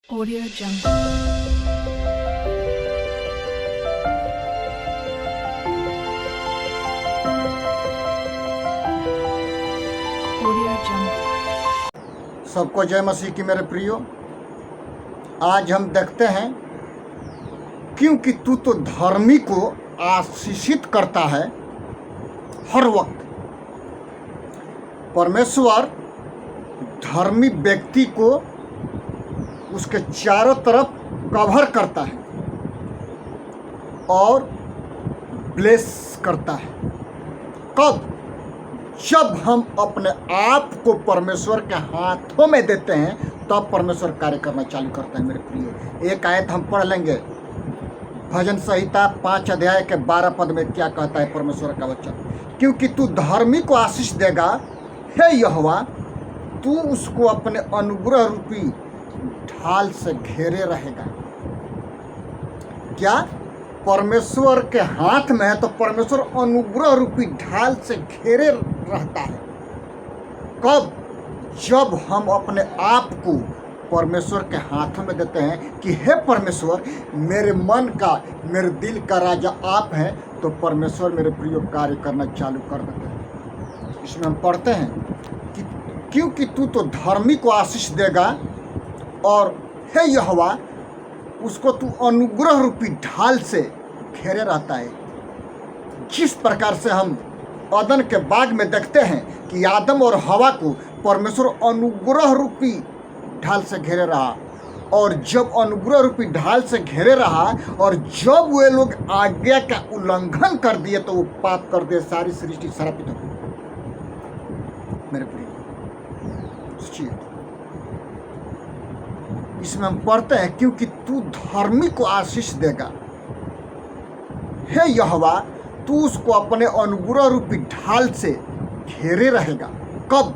Audio Jungle. Audio Jungle. सबको जय मसीह की मेरे प्रियो। आज हम देखते हैं क्योंकि तू तो धर्मी को आशीषित करता है हर वक्त। परमेश्वर धर्मी व्यक्ति को उसके चारों तरफ कवर करता है और ब्लेस करता है। कब? जब हम अपने आप को परमेश्वर के हाथों में देते हैं तब परमेश्वर कार्य करना चालू करता है मेरे प्रियो। एक आयत हम पढ़ लेंगे, भजन संहिता 5 अध्याय के 12 पद में क्या कहता है परमेश्वर का वचन। क्योंकि तू धर्मी को आशीष देगा, हे यहोवा, तू उसको अपने अनुग्रह रूपी ढाल से घेरे रहेगा। क्या? परमेश्वर के हाथ में है तो परमेश्वर अनुग्रह रूपी ढाल से घेरे रहता है। कब? जब हम अपने आप को परमेश्वर के हाथों में देते हैं कि हे परमेश्वर, मेरे मन का, मेरे दिल का राजा आप हैं, तो परमेश्वर मेरे प्रिय कार्य करना चालू कर देते हैं। इसमें हम पढ़ते हैं कि क्योंकि तू तो धर्मी को आशीष देगा और हे यहोवा, उसको तू अनुग्रह रूपी ढाल से घेरे रहता है। जिस प्रकार से हम अदन के बाग में देखते हैं कि आदम और हवा को परमेश्वर अनुग्रह रूपी ढाल से घेरे रहा, और जब अनुग्रह रूपी ढाल से घेरे रहा और जब वे लोग आज्ञा का उल्लंघन कर दिए तो वो पाप कर दिए, सारी सृष्टि श्रापित हो गई। मेरे प्रिय सोचिए, इसमें हम पढ़ते हैं क्योंकि तू धर्मी को आशीष देगा, हे यहोवा, तू उसको अपने अनुग्रह रूपी ढाल से घेरे रहेगा। कब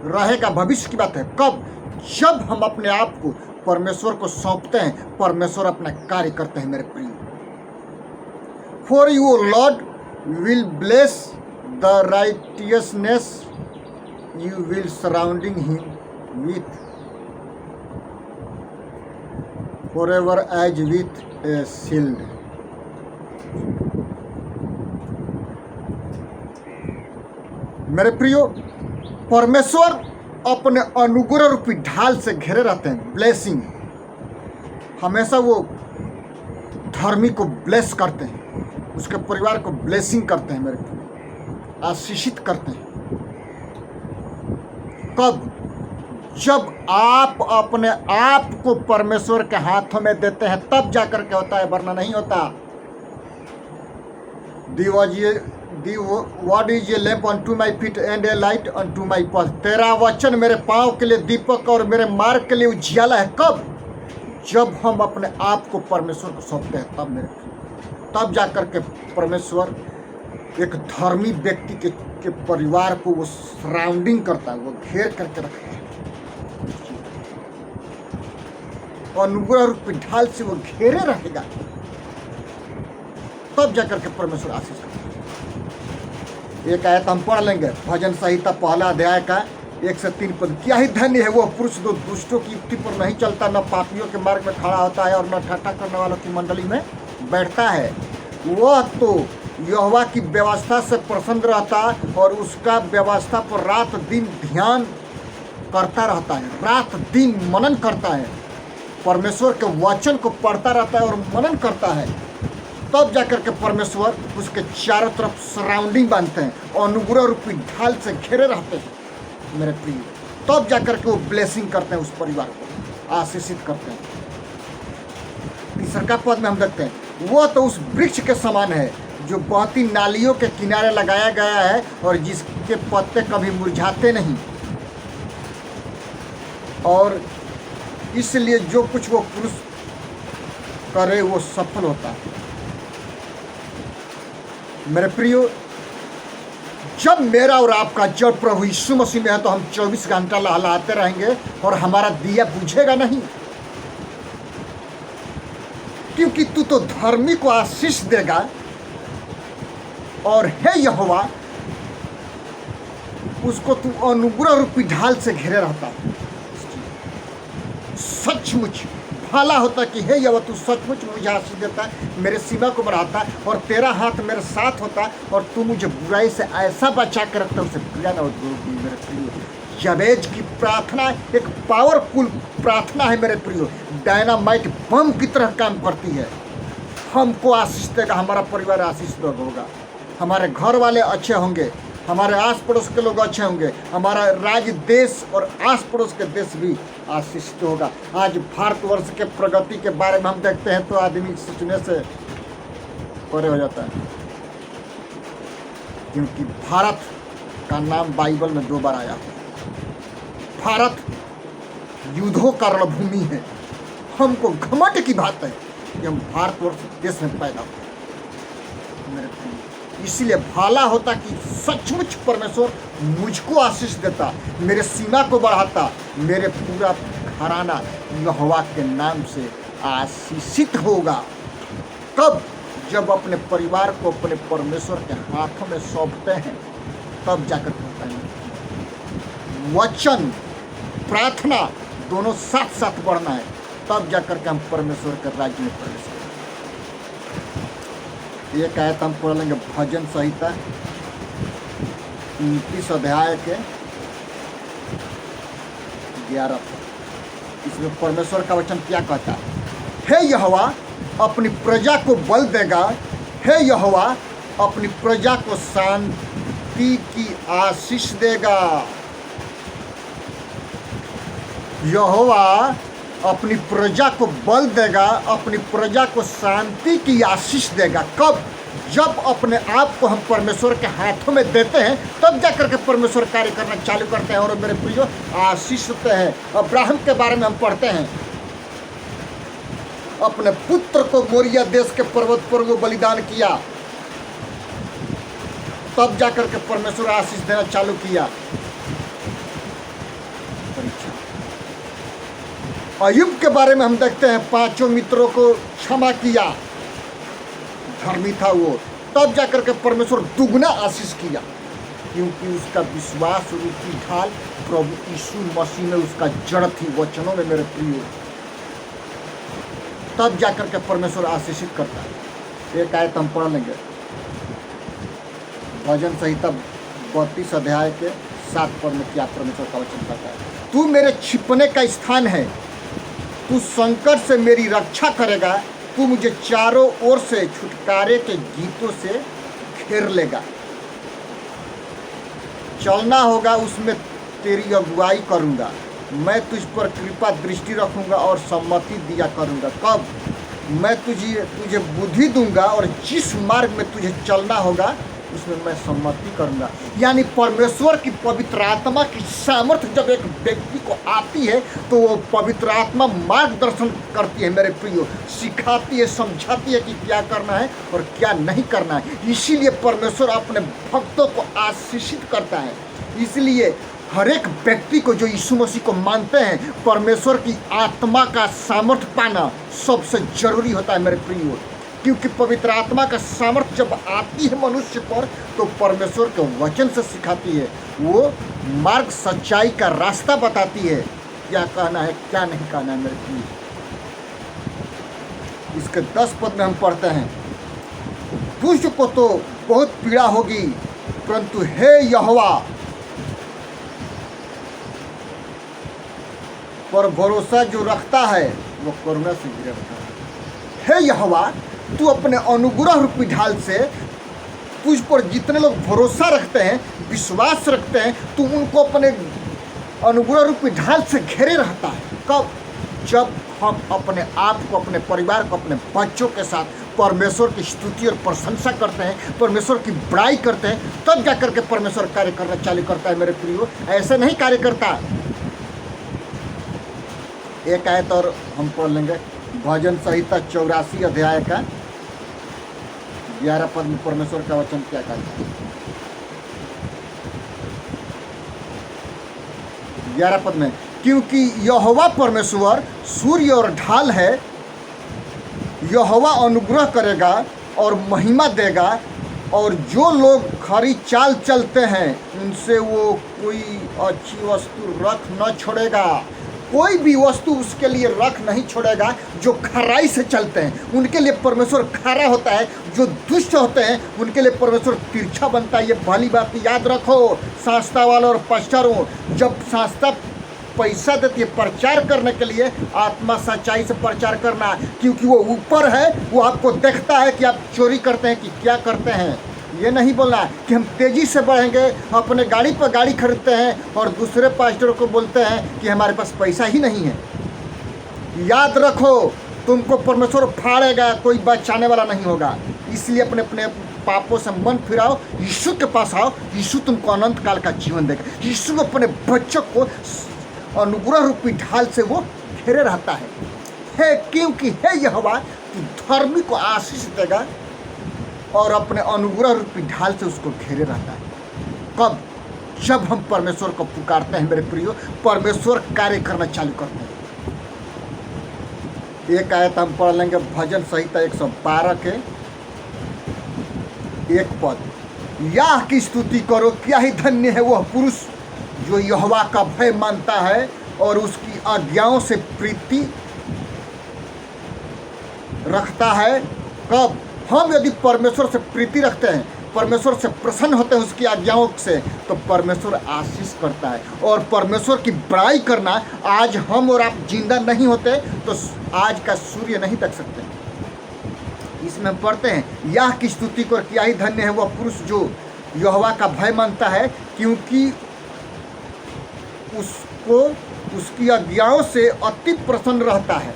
रहेगा? भविष्य की बात है। कब? जब हम अपने आप को परमेश्वर को सौंपते हैं, परमेश्वर अपना कार्य करते हैं मेरे प्रिय। For you Lord will bless the righteousness, you will surrounding him with forever as with a shield। मेरे प्रियो, परमेश्वर अपने अनुग्रह रूपी ढाल से घेरे रहते हैं। ब्लेसिंग, हमेशा वो धर्मी को ब्लेस करते हैं, उसके परिवार को ब्लेसिंग करते हैं मेरे प्रियो, आशीषित करते हैं। कब? जब आप अपने आप को परमेश्वर के हाथों में देते हैं तब जाकर के होता है, वरना नहीं होता। What is a lamp unto my feet and A light unto my path. तेरा वचन मेरे पाँव के लिए दीपक और मेरे मार्ग के लिए उजियाला है। कब? जब हम अपने आप को परमेश्वर को सौंपते हैं तब मेरे, तब जाकर के परमेश्वर एक धर्मी व्यक्ति के परिवार को वो सराउंडिंग करता है, वो घेर करके रखता है। अनुग्रह रूपी ढाल से वो घेरे रहेगा, तब जाकर के परमेश्वर आशीष करता है। एक आयत हम पढ़ लेंगे, भजन संहिता 1 अध्याय का 1 से 3 पद। क्या ही धन्य है वो पुरुष जो दुष्टों की युक्ति पर नहीं चलता, न पापियों के मार्ग में खड़ा होता है और न ठट्ठा करने वालों की मंडली में बैठता है। वह तो यहोवा की व्यवस्था से प्रसन्न रहता और उसका व्यवस्था पर रात दिन ध्यान करता रहता है, रात दिन मनन करता है, परमेश्वर के वचन को पढ़ता रहता है और मनन करता है। तब जाकर के परमेश्वर उसके चारों तरफ सराउंडिंग बांधते हैं, अनुग्रह रूपी ढाल से घेरे रहते हैं मेरे प्रिय। तब जाकर के वो ब्लेसिंग करते हैं, उस परिवार को आशीषित करते हैं। तीसरा पद में हम देखते हैं, वह तो उस वृक्ष के समान है जो बहती नालियों के किनारे लगाया गया है और जिसके पत्ते कभी मुरझाते नहीं, और इसलिए जो कुछ वो पुरुष करे वो सफल होता है। मेरे प्रियो, जब मेरा और आपका जब प्रभु यीशु मसीह में है तो हम 24 घंटा लहलाते रहेंगे और हमारा दिया बुझेगा नहीं। क्योंकि तू तो धर्मी को आशीष देगा और हे यहोवा, उसको तू अनुग्रह रूपी ढाल से घेरे रहता है। सचमुच भला होता कि हे यहोवा तू सचमुच मुझे आशीष देता है, मेरे सीमा को बढ़ाता और तेरा हाथ मेरे साथ होता और तू मुझे बुराई से ऐसा बचा कर रखता, उसे पीड़ा न होगी। मेरे प्रियो, जबेज की प्रार्थना एक पावरफुल प्रार्थना है मेरे प्रियो, डायनामाइट बम की तरह काम करती है। हमको आशीष देगा, हमारा परिवार आशीष होगा, हमारे घर वाले अच्छे होंगे, हमारे आस पड़ोस के लोग अच्छे होंगे, हमारा राज्य देश और आस पड़ोस के देश भी आशीषित होगा। आज भारतवर्ष के प्रगति के बारे में हम देखते हैं तो आदमी सोचने से परे हो जाता है, क्योंकि भारत का नाम बाइबल में 2 बार आया है। भारत युद्धों का रणभूमि है। हमको घमंड की बात है कि हम भारतवर्ष देश में पैदा हुए। मेरे प्रिय, इसीलिए भला होता कि सचमुच परमेश्वर मुझको आशीष देता, मेरे सीमा को बढ़ाता, मेरे पूरा घराना यहोवा के नाम से आशीषित होगा। तब जब अपने परिवार को अपने परमेश्वर के हाथों में सौंपते हैं, तब जाकर होता है। वचन प्रार्थना दोनों साथ साथ बढ़ना है, तब जाकर के हम परमेश्वर के राज्य में प्रवेश करेंगे। एक आयत हम पढ़ लेंगे भजन संहिता 29 अध्याय के 11 पद। इसमें परमेश्वर का वचन क्या कहता है? हे यहोवा अपनी प्रजा को बल देगा, हे यहोवा अपनी प्रजा को शांति की आशीष देगा। यहोवा अपनी प्रजा को बल देगा, अपनी प्रजा को शांति की आशीष देगा। कब? जब अपने आप को हम परमेश्वर के हाथों में देते हैं, तब जाकर के परमेश्वर कार्य करना चालू करते हैं। और मेरे प्रियो, आशीष होते हैं। अब्राहम के बारे में हम पढ़ते हैं, अपने पुत्र को मोरिया देश के पर्वत पर वो बलिदान किया, तब जाकर के परमेश्वर आशीष देना चालू किया। अय्यूब के बारे में हम देखते हैं, 5 मित्रों को क्षमा किया, धर्मी था वो, तब जाकर के परमेश्वर दुगना आशीष किया, क्योंकि उसका विश्वास रूपी ढाल प्रभु यीशु मसीह में उसका जड़ थी, वचनों में। मेरे प्रिय, तब जाकर के परमेश्वर आशीषित करता है। एक आयत हम पढ़ लेंगे, भजन संहिता 32 अध्याय के 7 पद में क्या परमेश्वर का वचन कहता है? तू मेरे छिपने का स्थान है, तू संकट से मेरी रक्षा करेगा, तू मुझे चारों ओर से छुटकारे के गीतों से घेर लेगा। चलना होगा उसमें तेरी अगुवाई करूँगा, मैं तुझ पर कृपा दृष्टि रखूँगा और सम्मति दिया करूँगा। कब? मैं तुझे बुद्धि दूंगा और जिस मार्ग में तुझे चलना होगा उसमें मैं सम्मति करूंगा। यानी परमेश्वर की पवित्र आत्मा की सामर्थ्य जब एक व्यक्ति को आती है तो वो पवित्र आत्मा मार्गदर्शन करती है। मेरे प्रियो, सिखाती है, समझाती है कि क्या करना है और क्या नहीं करना है। इसीलिए परमेश्वर अपने भक्तों को आशीषित करता है। इसलिए हर एक व्यक्ति को जो यीशु मसीह को मानते हैं, परमेश्वर की आत्मा का सामर्थ्य पाना सबसे जरूरी होता है। मेरे प्रियो, क्योंकि पवित्र आत्मा का सामर्थ्य जब आती है मनुष्य पर तो परमेश्वर के वचन से सिखाती है, वो मार्ग सच्चाई का रास्ता बताती है, क्या कहना है क्या नहीं कहना है। मेरे प्रिय, इसके 10 पद में हम पढ़ते हैं, दुष्ट को तो बहुत पीड़ा होगी, परंतु हे यहोवा पर भरोसा जो रखता है वो करुणा से घिरे रहता है। हे यहोवा, तू अपने अनुग्रह रूपी ढाल से तुझ पर जितने लोग भरोसा रखते हैं, विश्वास रखते हैं, तू उनको अपने अनुग्रह रूपी ढाल से घेरे रहता है। कब? जब हम अपने आप को, अपने परिवार को, अपने बच्चों के साथ परमेश्वर की स्तुति और प्रशंसा करते हैं, परमेश्वर की बड़ाई करते हैं, तब जाकर के परमेश्वर कार्य करना चालू करता है। मेरे प्रियो, ऐसे नहीं कार्य करता। एक आयत और हम पढ़ लेंगे, भजन संहिता 84 अध्याय का 11 पद में परमेश्वर का वचन क्या कहता है? 11 पद में, क्योंकि यहोवा परमेश्वर सूर्य और ढाल है, यहोवा अनुग्रह करेगा और महिमा देगा, और जो लोग खरी चाल चलते हैं उनसे वो कोई अच्छी वस्तु रख न छोड़ेगा। कोई भी वस्तु उसके लिए रख नहीं छोड़ेगा जो खराई से चलते हैं, उनके लिए परमेश्वर खरा होता है। जो दुष्ट होते हैं उनके लिए परमेश्वर तिरछा बनता है। ये भली बात याद रखो संस्था वालों और पास्टरों। जब संस्था पैसा देती है प्रचार करने के लिए, आत्मा सच्चाई से प्रचार करना, क्योंकि वो ऊपर है, वो आपको देखता है कि आप चोरी करते हैं कि क्या करते हैं। ये नहीं बोलना कि हम तेज़ी से बढ़ेंगे, अपने गाड़ी पर गाड़ी खरीदते हैं और दूसरे पास्टरों को बोलते हैं कि हमारे पास पैसा ही नहीं है। याद रखो तुमको परमेश्वर फाड़ेगा, कोई बचाने वाला नहीं होगा। इसलिए अपने अपने पापों से मन फिराओ, यीशु के पास आओ। यीशु तुमको अनंत काल का जीवन देगा। यीशु अपने बच्चों को अनुग्रह रूपी ढाल से वो घेरे रहता है क्योंकि हे यहोवा तू धर्मी को आशीष देगा और अपने अनुग्रह रूपी ढाल से उसको घेरे रहता है। कब? जब हम परमेश्वर को पुकारते हैं मेरे प्रियो, परमेश्वर कार्य करना चालू करते हैं। एक आयत हम पढ़ लेंगे भजन संहिता 112 के 1 पद। याह की स्तुति करो, क्या ही धन्य है वह पुरुष जो यहोवा का भय मानता है और उसकी आज्ञाओं से प्रीति रखता है। कब? हम यदि परमेश्वर से प्रीति रखते हैं, परमेश्वर से प्रसन्न होते हैं उसकी आज्ञाओं से, तो परमेश्वर आशीष करता है। और परमेश्वर की बड़ाई करना, आज हम और आप जिंदा नहीं होते तो आज का सूर्य नहीं देख सकते। इसमें हम पढ़ते हैं यह की स्तुति कर, क्या ही धन्य है वह पुरुष जो यहोवा का भय मानता है, क्योंकि उसको उसकी आज्ञाओं से अति प्रसन्न रहता है।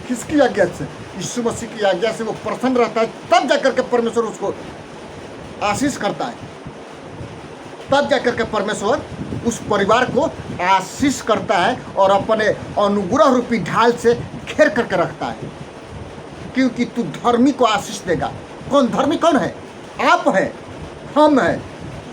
किसकी आज्ञा से? यीशु मसीह की आज्ञा से वो प्रसन्न रहता है। तब जाकर के परमेश्वर उसको आशीष करता है। तब जाकर के परमेश्वर उस परिवार को आशीष करता है और अपने अनुग्रह रूपी ढाल से घेर करके रखता है, क्योंकि तू धर्मी को आशीष देगा। कौन धर्मी? कौन है? आप है, हम है।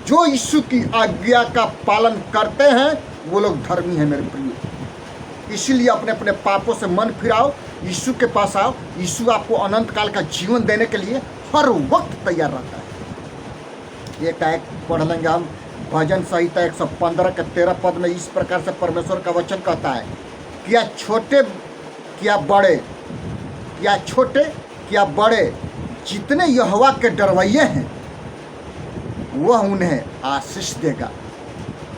जो यीशु की आज्ञा का पालन करते हैं वो लोग धर्मी हैं मेरे प्रिय। इसीलिए अपने अपने पापों से मन फिराओ, यीशु के पास आओ। यीशु आपको अनंत काल का जीवन देने के लिए हर वक्त तैयार रहता है। एक आयत पढ़ लेंगे हम भजन संहिता 115 के 13 पद में। इस प्रकार से परमेश्वर का वचन कहता है, क्या छोटे क्या बड़े, क्या छोटे क्या बड़े जितने यहोवा के डरवैये हैं वह उन्हें आशीष देगा।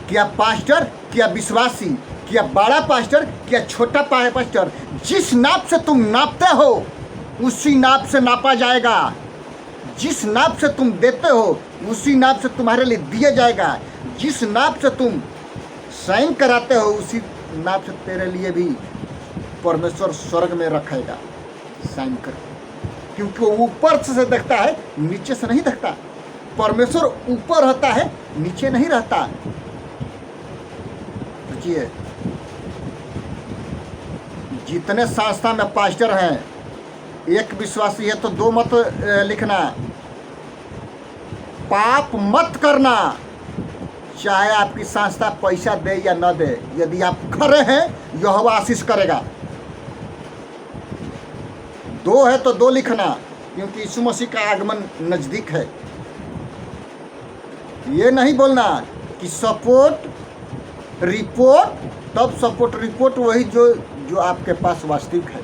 क्या पास्टर, क्या विश्वासी, क्या बड़ा पास्टर, क्या छोटा पास्टर, जिस नाप से तुम नापते हो उसी नाप से नापा जाएगा। जिस नाप से तुम देते हो उसी नाप से तुम्हारे लिए दिया जाएगा। जिस नाप से तुम साइन कराते हो उसी नाप से तेरे लिए भी परमेश्वर स्वर्ग में रखेगा साइन कर, क्योंकि वो ऊपर से देखता है, नीचे से नहीं देखता। परमेश्वर ऊपर रहता है, नीचे नहीं रहता। सोचिए, जितने संस्था में पास्टर हैं, एक विश्वासी है तो 2 मत लिखना। पाप मत करना, चाहे आपकी संस्था पैसा दे या न दे। यदि आप खरे हैं, यहोवा आशीष करेगा। 2 है तो 2 लिखना, क्योंकि यीशु मसीह का आगमन नज़दीक है। ये नहीं बोलना कि सपोर्ट रिपोर्ट, तब सपोर्ट रिपोर्ट वही जो आपके पास वास्तविक है,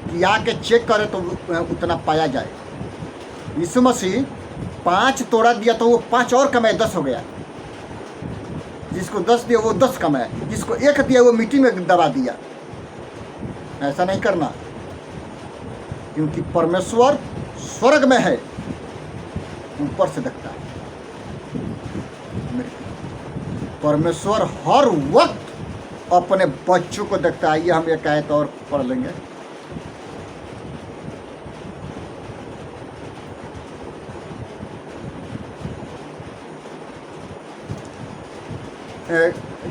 कि आके चेक करे तो उतना पाया जाए। यीशु मसीह 5 तोड़ा दिया तो वो 5 और कमाए, 10 हो गया। जिसको 10 दिया वो 10 कमाए, जिसको 1 दिया वो मिट्टी में दबा दिया। ऐसा नहीं करना, क्योंकि परमेश्वर स्वर्ग में है, ऊपर से देखता है। परमेश्वर हर वक्त अपने बच्चों को देखता है। आइए हम एक आयत और पढ़ लेंगे।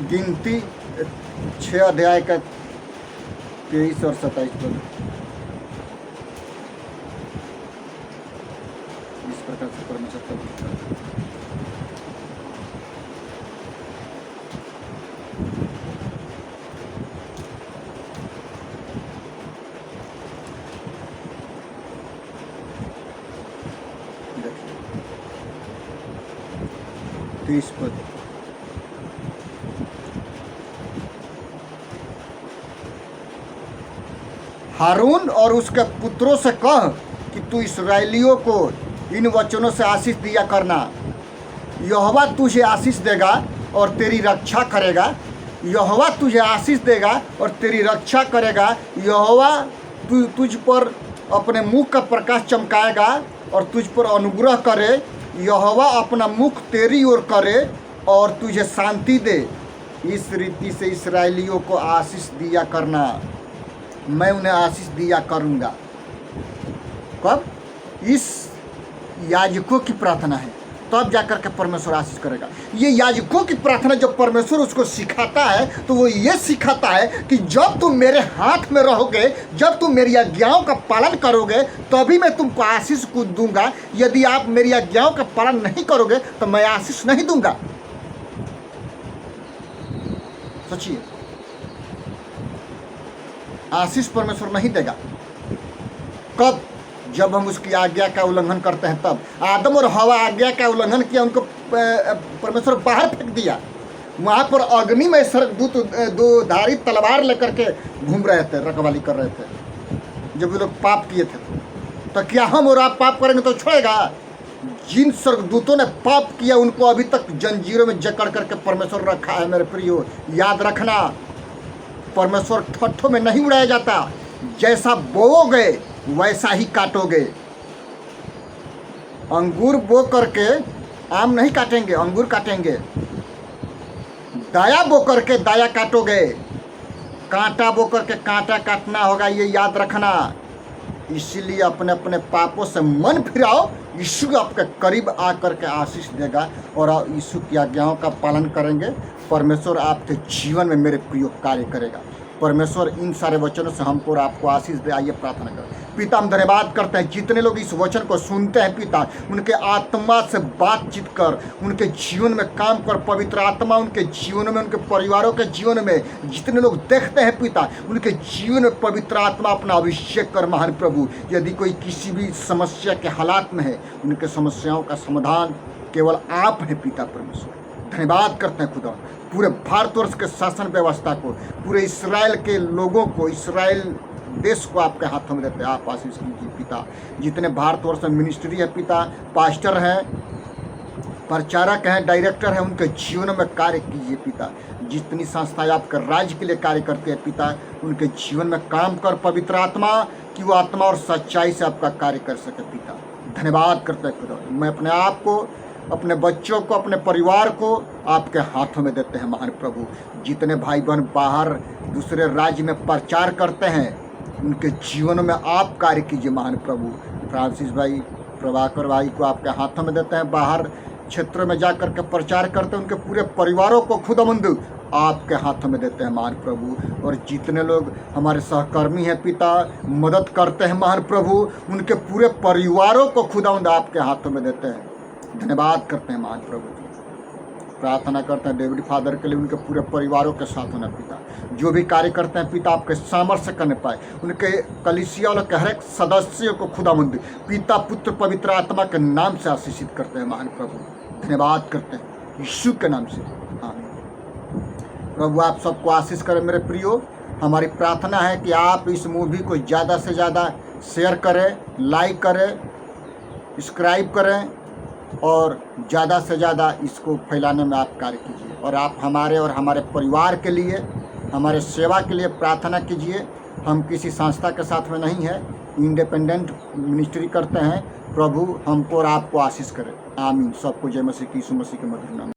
गिनती 6 अध्याय का 23 और 27 पद। इस प्रकार से परमेश्वर का पद। हारून और उसके पुत्रों से कह कि तू इस्राएलियों को इन वचनों से आशीष दिया करना, यहोवा तुझे आशीष देगा और तेरी रक्षा करेगा। यहोवा तुझे आशीष देगा और तेरी रक्षा करेगा। यहोवा तुझ पर अपने मुख का प्रकाश चमकाएगा और तुझ पर अनुग्रह करे। यहोवा अपना मुख तेरी ओर करे और तुझे शांति दे। इस रीति से इस्राएलियों को आशीष दिया करना, मैं उन्हें आशीष दिया करूँगा। कब? इस याजकों की प्रार्थना है, तब जाकर के परमेश्वर आशीष करेगा। ये याजकों की प्रार्थना जब परमेश्वर उसको सिखाता है तो वो ये सिखाता है कि जब तुम मेरे हाथ में रहोगे, जब तुम मेरी आज्ञाओं का पालन करोगे, तभी मैं तुमको आशीष को दूंगा। यदि आप मेरी आज्ञाओं का पालन नहीं करोगे तो मैं आशीष नहीं दूंगा। सोचिए, आशीष परमेश्वर नहीं देगा। कब? जब हम उसकी आज्ञा का उल्लंघन करते हैं। तब आदम और हवा आज्ञा का उल्लंघन किया, उनको परमेश्वर बाहर फेंक दिया। वहाँ पर अग्नि में स्वर्गदूत दो धारी तलवार लेकर के घूम रहे थे, रखवाली कर रहे थे जब वो लोग पाप किए थे। तो क्या हम और आप पाप करेंगे तो छोड़ेगा? जिन स्वर्गदूतों ने पाप किया उनको अभी तक जंजीरों में जकड़ करके परमेश्वर रखा है। मेरे प्रियो, याद रखना, परमेश्वर ठट्ठों में नहीं उड़ाया जाता। जैसा बोओगे वैसा ही काटोगे। अंगूर बो करके आम नहीं काटेंगे, अंगूर काटेंगे। दाया बो करके दाया काटोगे, कांटा बो करके कांटा काटना होगा, ये याद रखना। इसीलिए अपने अपने पापों से मन फिराओ। यीशु आपके करीब आकर के आशीष देगा और यीशु की आज्ञाओं का पालन करेंगे। परमेश्वर आपके जीवन में मेरे प्रिय कार्य करेगा। परमेश्वर इन सारे वचनों से हमको और आपको आशीष दे। आइए प्रार्थना करें। पिता, हम धन्यवाद करते हैं जितने लोग इस वचन को सुनते हैं पिता, उनके आत्मा से बातचीत कर, उनके जीवन में काम कर। पवित्र आत्मा उनके जीवन में, उनके परिवारों के जीवन में, जितने लोग देखते हैं पिता, उनके जीवन में पवित्र आत्मा अपना अभिषेक कर महान प्रभु। यदि कोई किसी भी समस्या के हालात में है, उनके समस्याओं का समाधान केवल आप हैं पिता परमेश्वर। धन्यवाद करते हैं खुदा, पूरे भारतवर्ष के शासन व्यवस्था को, पूरे इस्राएल के लोगों को, इस्राएल देश को आपके हाथों में देते हैं। आप आशीष कीजिए पिता। जितने भारतवर्ष में मिनिस्ट्री है पिता, पास्टर हैं, प्रचारक हैं, डायरेक्टर हैं, उनके जीवन में कार्य कीजिए पिता। जितनी संस्थाएं आपके राज्य के लिए कार्य करते हैं पिता, उनके जीवन में काम कर पवित्र आत्मा, कि वो आत्मा और सच्चाई से आपका कार्य कर सके पिता। धन्यवाद करते हैं खुदा। मैं अपने आप को, अपने बच्चों को, अपने परिवार को आपके हाथों में देते हैं महान प्रभु। जितने भाई बहन बाहर दूसरे राज्य में प्रचार करते हैं, उनके जीवन में आप कार्य कीजिए महान प्रभु। फ्रांसिस भाई, प्रभाकर भाई को आपके हाथों में देते हैं, बाहर क्षेत्रों में जाकर के प्रचार करते हैं, उनके पूरे परिवारों को खुदावंद आपके हाथों में देते हैं महान प्रभु। और जितने लोग हमारे सहकर्मी हैं पिता, मदद करते हैं महान प्रभु, उनके पूरे परिवारों को खुदावंद आपके हाथों में देते हैं। धन्यवाद करते हैं महान प्रभु जी। प्रार्थना करते हैं डेविड फादर के लिए, उनके पूरे परिवारों के साथ होना पिता। जो भी कार्य करते हैं पिता, आपके सामर्थ्य से करने पाए। उनके कलीसिया और हर एक सदस्यों को खुदावंद पिता, पुत्र, पवित्र आत्मा के नाम से आशीषित करते हैं महान प्रभु। धन्यवाद करते हैं यीशु के नाम से, आमीन। प्रभु आप सबको आशीष करें मेरे प्रियो। हमारी प्रार्थना है कि आप इस मूवी को ज़्यादा से ज़्यादा शेयर करें, लाइक करें, सब्सक्राइब करें और ज़्यादा से ज़्यादा इसको फैलाने में आप कार्य कीजिए। और आप हमारे और हमारे परिवार के लिए, हमारे सेवा के लिए प्रार्थना कीजिए। हम किसी संस्था के साथ में नहीं है, इंडिपेंडेंट मिनिस्ट्री करते हैं। प्रभु हमको और आपको आशीष करें, आमीन। सबको जय मसीह की, यीशु मसीह के मधुर नाम।